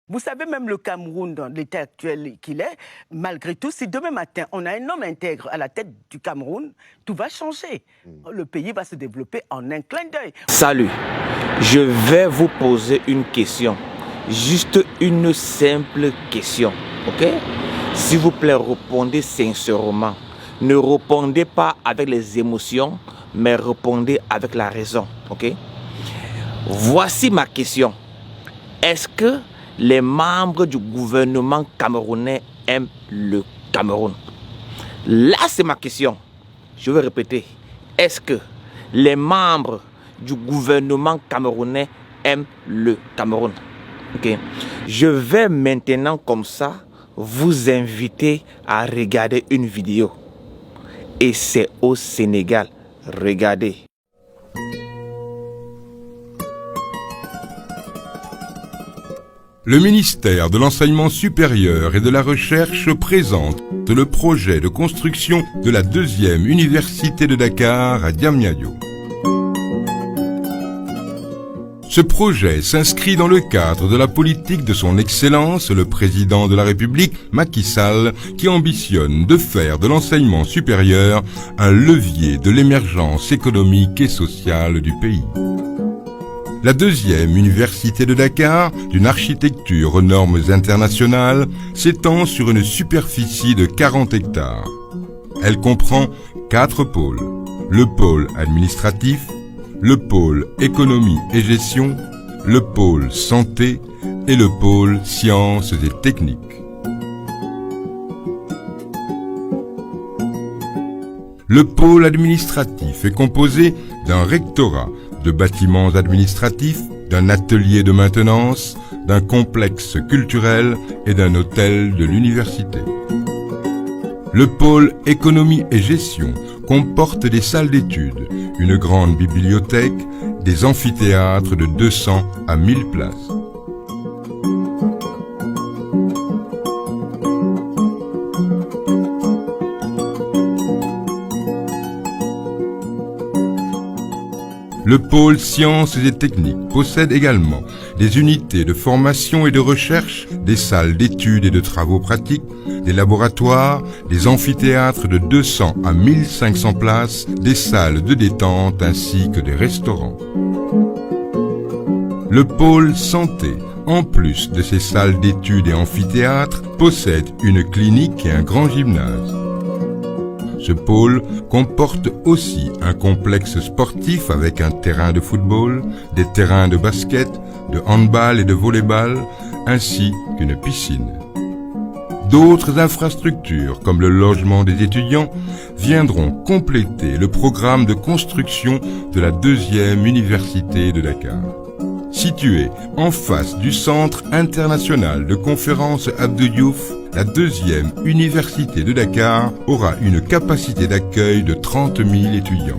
Vous savez, même le Cameroun, dans l'état actuel qu'il est, malgré tout, si demain matin, on a un homme intègre à la tête du Cameroun, tout va changer. Le pays va se développer en un clin d'œil. Salut, je vais vous poser une question. Juste une simple question, ok? S'il vous plaît, répondez sincèrement. Ne répondez pas avec les émotions, mais répondez avec la raison, ok? Voici ma question. Est-ce que les membres du gouvernement camerounais aiment le Cameroun? Là, c'est ma question. Je vais répéter. Est-ce que les membres du gouvernement camerounais aiment le Cameroun? Okay. Je vais maintenant comme ça vous inviter à regarder une vidéo. Et c'est au Sénégal. Regardez. Le ministère de l'Enseignement supérieur et de la Recherche présente le projet de construction de la deuxième université de Dakar à Diamniadio. Ce projet s'inscrit dans le cadre de la politique de son Excellence, le Président de la République, Macky Sall, qui ambitionne de faire de l'enseignement supérieur un levier de l'émergence économique et sociale du pays. La deuxième université de Dakar, d'une architecture aux normes internationales, s'étend sur une superficie de 40 hectares. Elle comprend 4 pôles. Le pôle administratif, le pôle économie et gestion, le pôle santé et le pôle sciences et techniques. Le pôle administratif est composé d'un rectorat, de bâtiments administratifs, d'un atelier de maintenance, d'un complexe culturel et d'un hôtel de l'université. Le pôle économie et gestion comporte des salles d'études, une grande bibliothèque, des amphithéâtres de 200 à 1000 places. Le pôle sciences et techniques possède également des unités de formation et de recherche, des salles d'études et de travaux pratiques, des laboratoires, des amphithéâtres de 200 à 1500 places, des salles de détente ainsi que des restaurants. Le pôle santé, en plus de ces salles d'études et amphithéâtres, possède une clinique et un grand gymnase. Ce pôle comporte aussi un complexe sportif avec un terrain de football, des terrains de basket, de handball et de volleyball, ainsi qu'une piscine. D'autres infrastructures, comme le logement des étudiants, viendront compléter le programme de construction de la deuxième université de Dakar. Située en face du Centre international de conférences Abdou Diouf, la deuxième université de Dakar aura une capacité d'accueil de 30 000 étudiants.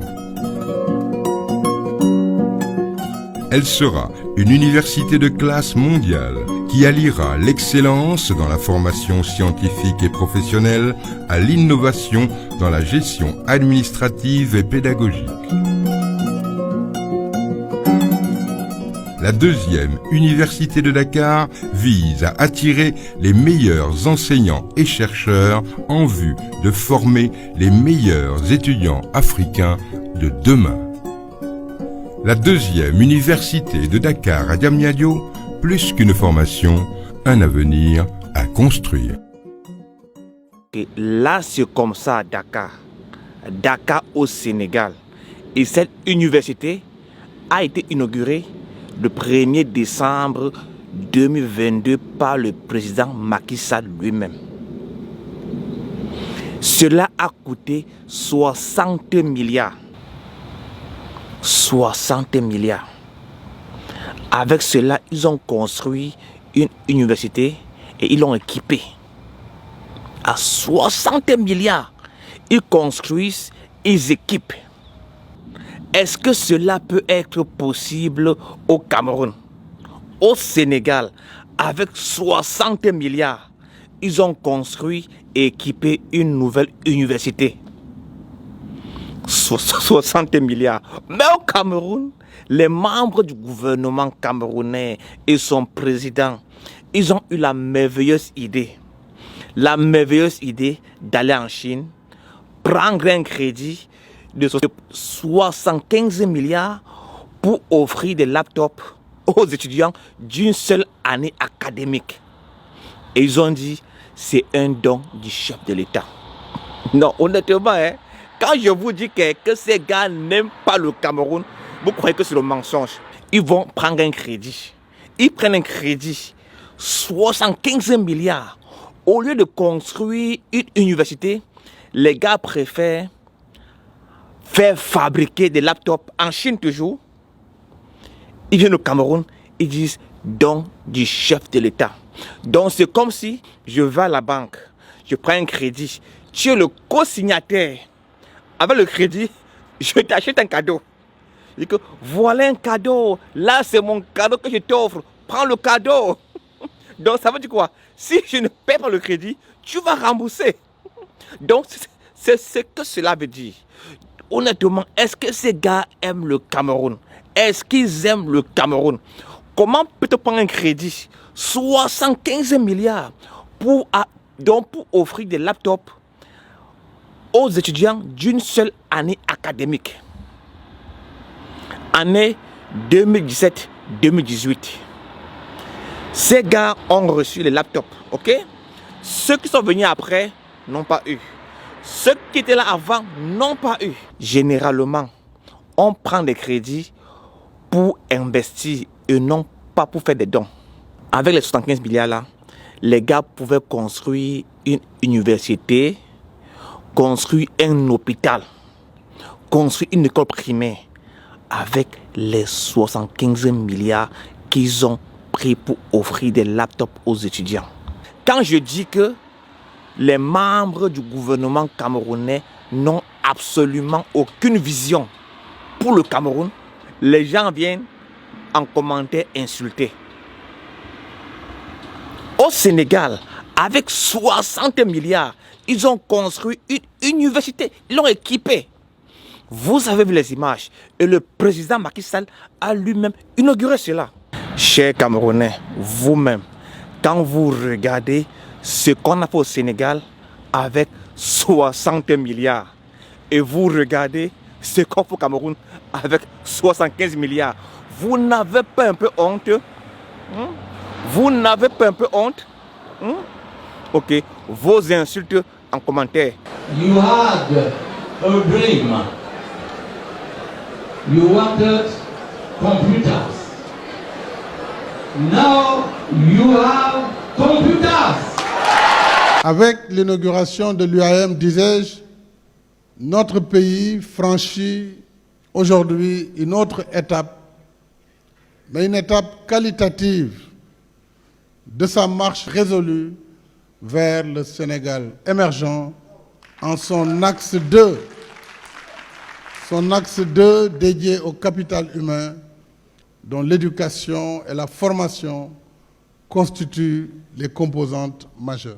Elle sera une université de classe mondiale qui alliera l'excellence dans la formation scientifique et professionnelle à l'innovation dans la gestion administrative et pédagogique. La deuxième université de Dakar vise à attirer les meilleurs enseignants et chercheurs en vue de former les meilleurs étudiants africains de demain. La deuxième université de Dakar à Diamniadio, plus qu'une formation, un avenir à construire. Et là, c'est comme ça à Dakar. Dakar au Sénégal. Et cette université a été inaugurée le 1er décembre 2022 par le président Macky Sall lui-même. Cela a coûté 60 milliards. 60 milliards. Avec cela, ils ont construit une université et ils l'ont équipée. À 60 milliards, ils construisent, ils équipent. Est-ce que cela peut être possible au Cameroun? Au Sénégal, avec 60 milliards, ils ont construit et équipé une nouvelle université. 60 milliards. Mais au Cameroun, les membres du gouvernement camerounais et son président, ils ont eu la merveilleuse idée d'aller en Chine, prendre un crédit de 75 milliards pour offrir des laptops aux étudiants d'une seule année académique. Et ils ont dit, c'est un don du chef de l'État. Non, honnêtement, quand je vous dis que ces gars n'aiment pas le Cameroun, vous croyez que c'est le mensonge. Ils vont prendre un crédit. Ils prennent un crédit, 75 milliards. Au lieu de construire une université, les gars préfèrent faire fabriquer des laptops en Chine toujours. Ils viennent au Cameroun, ils disent don du chef de l'État. Donc c'est comme si je vais à la banque, je prends un crédit, tu es le co-signataire. Avec le crédit, je t'achète un cadeau. Je dis que voilà un cadeau, là c'est mon cadeau que je t'offre, prends le cadeau. Donc ça veut dire quoi? Si je ne paie pas le crédit, tu vas rembourser. Donc c'est ce que cela veut dire. Honnêtement, est-ce que ces gars aiment le Cameroun? Est-ce qu'ils aiment le Cameroun? Comment peut-on prendre un crédit 75 milliards pour offrir des laptops aux étudiants d'une seule année académique? Année 2017-2018. Ces gars ont reçu les laptops, ok? Ceux qui sont venus après n'ont pas eu. Ceux qui étaient là avant n'ont pas eu. Généralement, on prend des crédits pour investir et non pas pour faire des dons. Avec les 75 milliards là, les gars pouvaient construire une université, construire un hôpital, construire une école primaire avec les 75 milliards qu'ils ont pris pour offrir des laptops aux étudiants. Quand je dis que les membres du gouvernement camerounais n'ont absolument aucune vision pour le Cameroun, les gens viennent en commentaire insulter. Au Sénégal, avec 60 milliards, ils ont construit une université, ils l'ont équipée. Vous avez vu les images et le président Macky Sall a lui-même inauguré cela. Chers Camerounais, vous-même, quand vous regardez ce qu'on a fait au Sénégal avec 60 milliards et vous regardez ce qu'on fait au Cameroun avec 75 milliards, vous n'avez pas un peu honte? Vous n'avez pas un peu honte? Ok, vos insultes en commentaire. You had a dream. You wanted computers. Now you have computers. Avec l'inauguration de l'UAM, disais-je, notre pays franchit aujourd'hui une autre étape, mais une étape qualitative de sa marche résolue vers le Sénégal émergent en son axe 2. Son axe 2 dédié au capital humain, dont l'éducation et la formation constituent les composantes majeures.